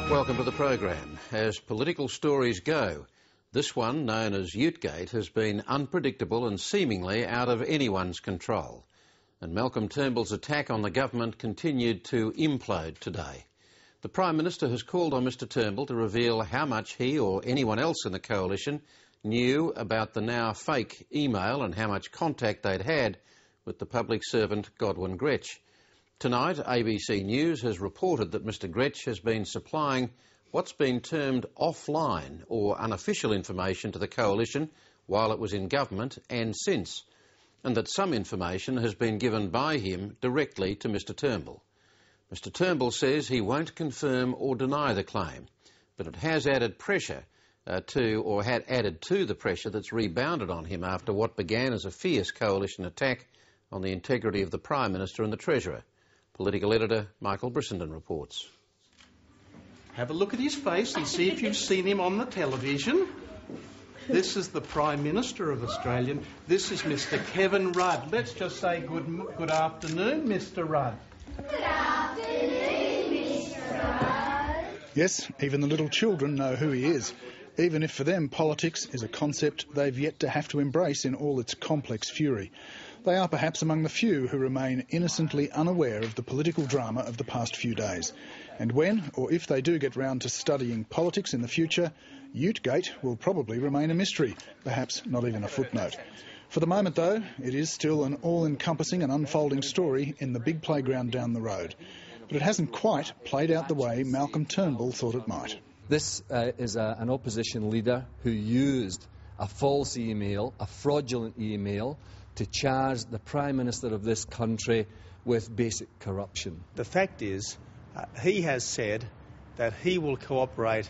Welcome to the program. As political stories go, this one, known as Utegate, has been unpredictable and seemingly out of anyone's control. And Malcolm Turnbull's attack on the government continued to implode today. The Prime Minister has called on Mr Turnbull to reveal how much he or anyone else in the coalition knew about the now fake email and how much contact they'd had with the public servant Godwin Gretsch. Tonight, ABC News has reported that Mr Gretsch has been supplying what's been termed offline or unofficial information to the coalition while it was in government and since, and that some information has been given by him directly to Mr Turnbull. Mr Turnbull says he won't confirm or deny the claim, but it has added pressure had added to the pressure that's rebounded on him after what began as a fierce coalition attack on the integrity of the Prime Minister and the Treasurer. Political editor Michael Brissenden reports. Have a look at his face and see if you've seen him on the television. This is the Prime Minister of Australia. This is Mr Kevin Rudd. Let's just say good afternoon, Mr Rudd. Good afternoon, Mr Rudd. Yes, even the little children know who he is, even if for them politics is a concept they've yet to have to embrace in all its complex fury. They are perhaps among the few who remain innocently unaware of the political drama of the past few days. And when, or if they do get round to studying politics in the future, Utegate will probably remain a mystery, perhaps not even a footnote. For the moment, though, it is still an all-encompassing and unfolding story in the big playground down the road. But it hasn't quite played out the way Malcolm Turnbull thought it might. This is an opposition leader who used a false email, a fraudulent email, to charge the Prime Minister of this country with basic corruption. The fact is, he has said that he will cooperate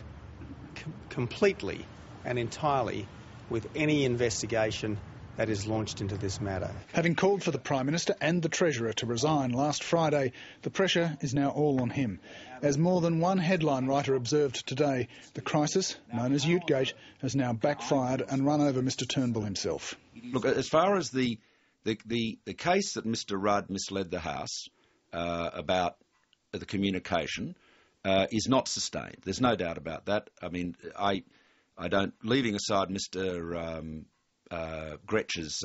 completely and entirely with any investigation that is launched into this matter. Having called for the Prime Minister and the Treasurer to resign last Friday, the pressure is now all on him. As more than one headline writer observed today, the crisis, known as Utegate, has now backfired and run over Mr Turnbull himself. Look, as far as the case that Mr Rudd misled the House about the communication is not sustained. There's no doubt about that. I mean, I don't, leaving aside Mr Gretsch's,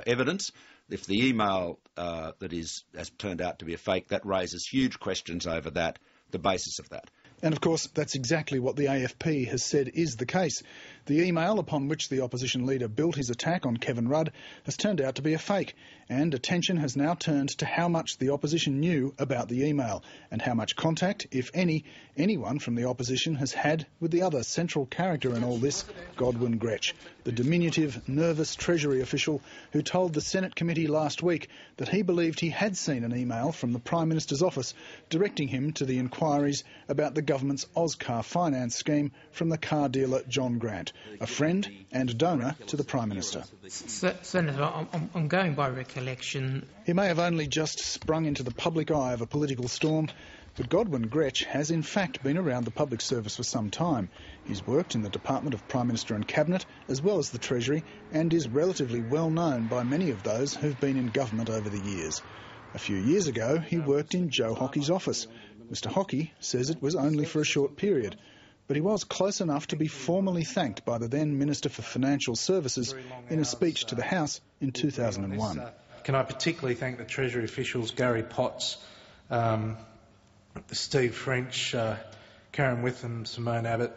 evidence, if the email has turned out to be a fake, that raises huge questions over that, the basis of that. And of course, that's exactly what the AFP has said is the case. The email upon which the opposition leader built his attack on Kevin Rudd has turned out to be a fake, and attention has now turned to how much the opposition knew about the email and how much contact, if any, anyone from the opposition has had with the other central character in all this, Godwin Gretsch, the diminutive, nervous Treasury official who told the Senate committee last week that he believed he had seen an email from the Prime Minister's office directing him to the inquiries about the government's Auscar finance scheme from the car dealer John Grant, a friend and donor to the Prime Minister. Senator, I'm going by recollection. He may have only just sprung into the public eye of a political storm, but Godwin Gretsch has in fact been around the public service for some time. He's worked in the Department of Prime Minister and Cabinet, as well as the Treasury, and is relatively well known by many of those who've been in government over the years. A few years ago, he worked in Joe Hockey's office. Mr Hockey says it was only for a short period, but he was close enough to be formally thanked by the then Minister for Financial Services in a speech to the House in 2001. Can I particularly thank the Treasury officials, Gary Potts, Steve French, Karen Witham, Simone Abbott,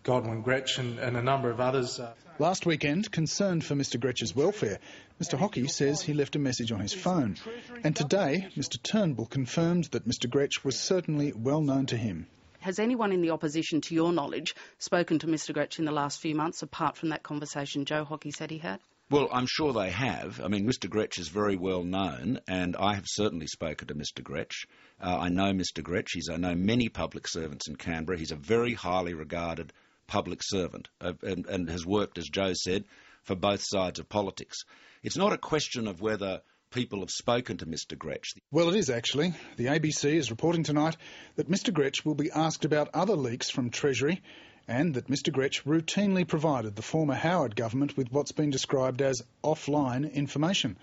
Godwin Gretsch and a number of others. Last weekend, concerned for Mr Gretsch's welfare, Mr Hockey says he left a message on his phone. And today, Mr Turnbull confirmed that Mr Gretsch was certainly well known to him. Has anyone in the opposition, to your knowledge, spoken to Mr Gretsch in the last few months, apart from that conversation Joe Hockey said he had? Well, I'm sure they have. I mean, Mr Gretsch is very well known, and I have certainly spoken to Mr Gretsch. I know Mr Gretsch. I know many public servants in Canberra. He's a very highly regarded public servant and has worked, as Joe said, for both sides of politics. It's not a question of whether people have spoken to Mr Gretsch. Well, it is actually. The ABC is reporting tonight that Mr Gretsch will be asked about other leaks from Treasury and that Mr Gretsch routinely provided the former Howard government with what's been described as offline information.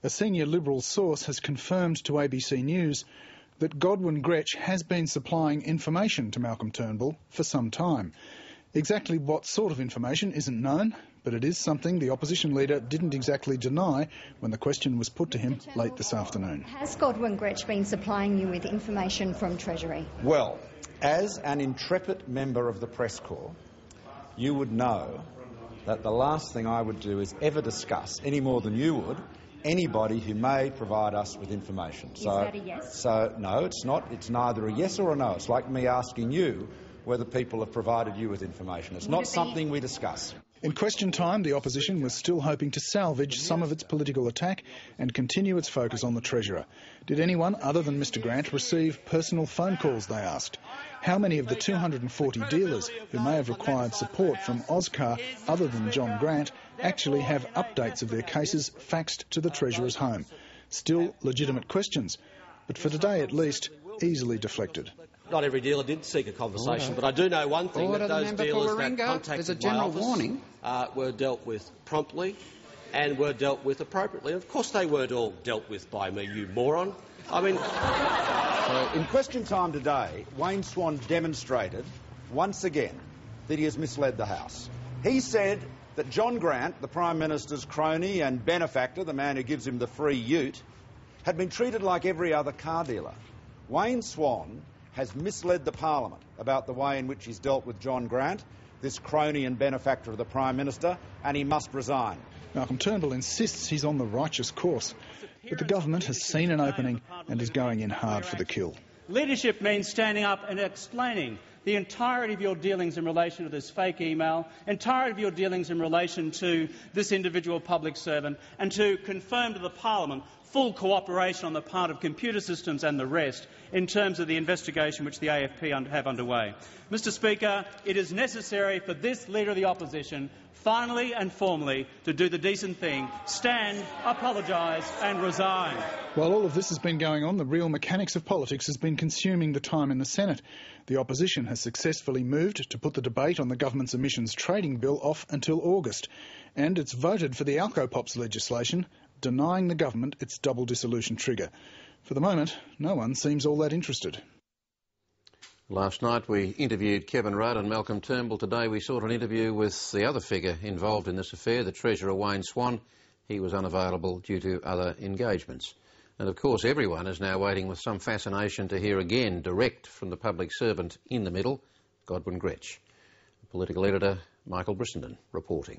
A senior Liberal source has confirmed to ABC News that Godwin Gretsch has been supplying information to Malcolm Turnbull for some time. Exactly what sort of information isn't known, but it is something the opposition leader didn't exactly deny when the question was put to him late this afternoon. Has Godwin Gretsch been supplying you with information from Treasury? Well, as an intrepid member of the Press Corps, you would know that the last thing I would do is ever discuss, any more than you would, anybody who may provide us with information. Is that a yes? So, no, it's not. It's neither a yes or a no. It's like me asking you whether people have provided you with information. It's not something we discuss. In question time, the opposition was still hoping to salvage some of its political attack and continue its focus on the Treasurer. Did anyone other than Mr Grant receive personal phone calls, they asked. How many of the 240 dealers who may have required support from Auscar other than John Grant actually have updates of their cases faxed to the Treasurer's home? Still legitimate questions, but for today at least, easily deflected. Not every dealer did seek a conversation, but I do know one thing, that those dealers that contacted my office were dealt with promptly and were dealt with appropriately. Of course they weren't all dealt with by me, you moron. I mean... In question time today, Wayne Swan demonstrated once again that he has misled the House. He said that John Grant, the Prime Minister's crony and benefactor, the man who gives him the free ute, had been treated like every other car dealer. Wayne Swan has misled the Parliament about the way in which he's dealt with John Grant, this crony and benefactor of the Prime Minister, and he must resign. Malcolm Turnbull insists he's on the righteous course, but the government has seen an opening and is going in hard for the kill. Leadership means standing up and explaining the entirety of your dealings in relation to this fake email, entirety of your dealings in relation to this individual public servant, and to confirm to the Parliament full cooperation on the part of computer systems and the rest in terms of the investigation which the AFP have underway. Mr Speaker, it is necessary for this Leader of the Opposition finally and formally to do the decent thing, stand, apologise and resign. While all of this has been going on, the real mechanics of politics has been consuming the time in the Senate. The opposition has successfully moved to put the debate on the government's emissions trading bill off until August, and it's voted for the Alcopops legislation, denying the government its double dissolution trigger. For the moment, no one seems all that interested. Last night we interviewed Kevin Rudd and Malcolm Turnbull. Today we sought an interview with the other figure involved in this affair, the Treasurer Wayne Swan. He was unavailable due to other engagements. And of course everyone is now waiting with some fascination to hear again, direct from the public servant in the middle, Godwin Gretsch. Political editor Michael Brissenden reporting.